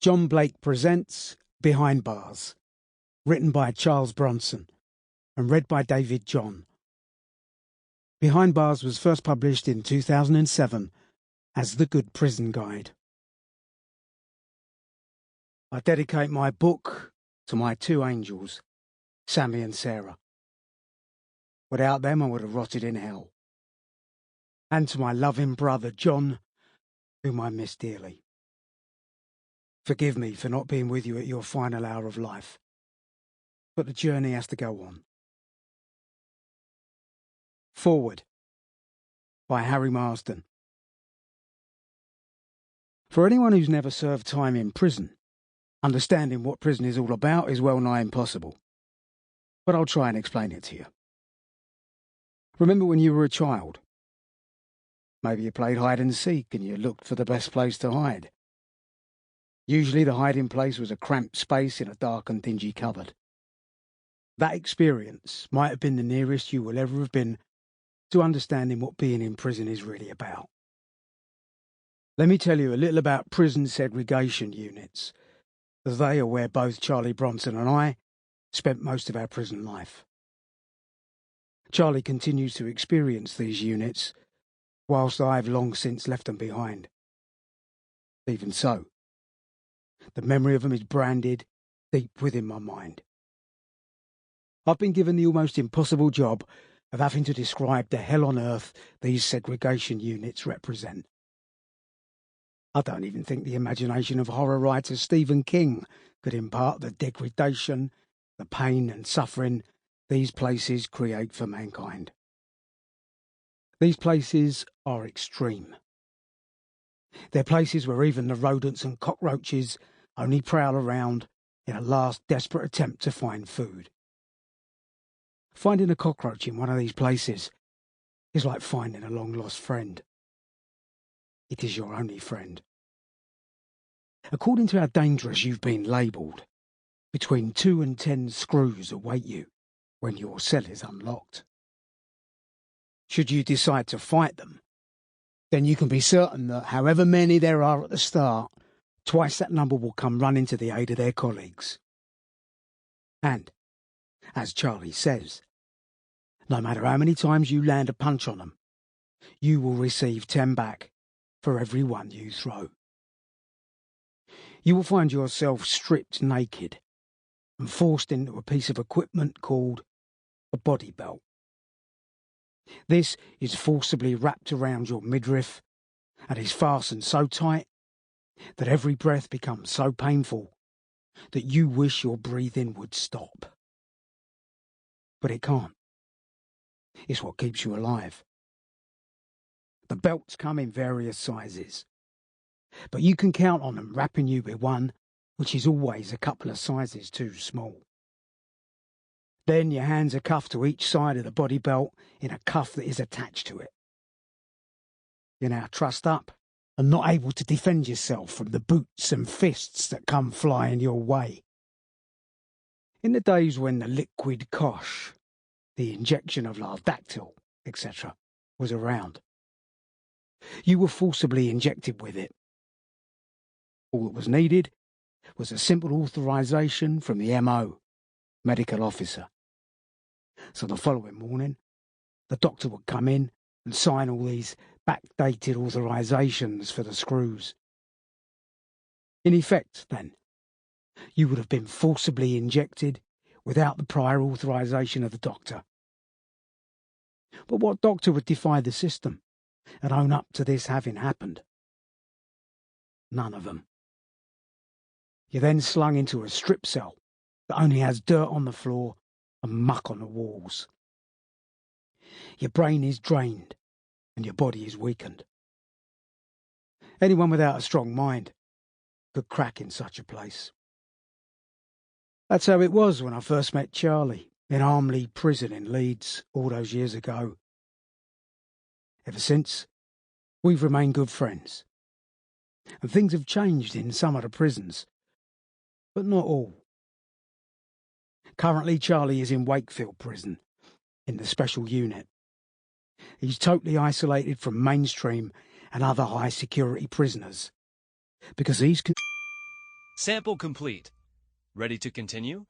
John Blake presents Behind Bars, written by Charles Bronson and read by David John. Behind Bars was first published in 2007 as The Good Prison Guide. I dedicate my book to my two angels, Sammy and Sarah. Without them, I would have rotted in hell. And to my loving brother, John, whom I miss dearly. Forgive me for not being with you at your final hour of life, but the journey has to go on. Forward by Harry Marsden. For anyone who's never served time in prison, understanding what prison is all about is well nigh impossible. But I'll try and explain it to you. Remember when you were a child? Maybe you played hide and seek and you looked for the best place to hide. Usually the hiding place was a cramped space in a dark and dingy cupboard. That experience might have been the nearest you will ever have been to understanding what being in prison is really about. Let me tell you a little about prison segregation units, as they are where both Charlie Bronson and I spent most of our prison life. Charlie continues to experience these units, whilst I've long since left them behind. Even so, the memory of them is branded deep within my mind. I've been given the almost impossible job of having to describe the hell on earth these segregation units represent. I don't even think the imagination of horror writer Stephen King could impart the degradation, the pain and suffering these places create for mankind. These places are extreme. They're places where even the rodents and cockroaches only prowl around in a last desperate attempt to find food. Finding a cockroach in one of these places is like finding a long-lost friend. It is your only friend. According to how dangerous you've been labelled, between 2 and 10 screws await you when your cell is unlocked. Should you decide to fight them, then you can be certain that however many there are at the start, twice that number will come running to the aid of their colleagues. And, as Charlie says, no matter how many times you land a punch on them, you will receive 10 back for every one you throw. You will find yourself stripped naked and forced into a piece of equipment called a body belt. This is forcibly wrapped around your midriff and is fastened so tight that every breath becomes so painful that you wish your breathing would stop. But it can't. It's what keeps you alive. The belts come in various sizes, but you can count on them wrapping you with one which is always a couple of sizes too small. Then your hands are cuffed to each side of the body belt in a cuff that is attached to it. You're now trussed up and not able to defend yourself from the boots and fists that come flying your way. In the days when the liquid cosh, the injection of lardactyl, etc., was around, you were forcibly injected with it. All that was needed was a simple authorization from the MO, medical officer. So the following morning, the doctor would come in and sign all these backdated authorizations for the screws. In effect, then, you would have been forcibly injected without the prior authorization of the doctor. But what doctor would defy the system and own up to this having happened? None of them. You're then slung into a strip cell that only has dirt on the floor and muck on the walls. Your brain is drained and your body is weakened. Anyone without a strong mind could crack in such a place. That's how it was when I first met Charlie in Armley Prison in Leeds all those years ago. Ever since, we've remained good friends. And things have changed in some of the prisons, but not all. Currently, Charlie is in Wakefield Prison, in the special unit. He's totally isolated from mainstream and other high-security prisoners, because he's... Sample complete. Ready to continue?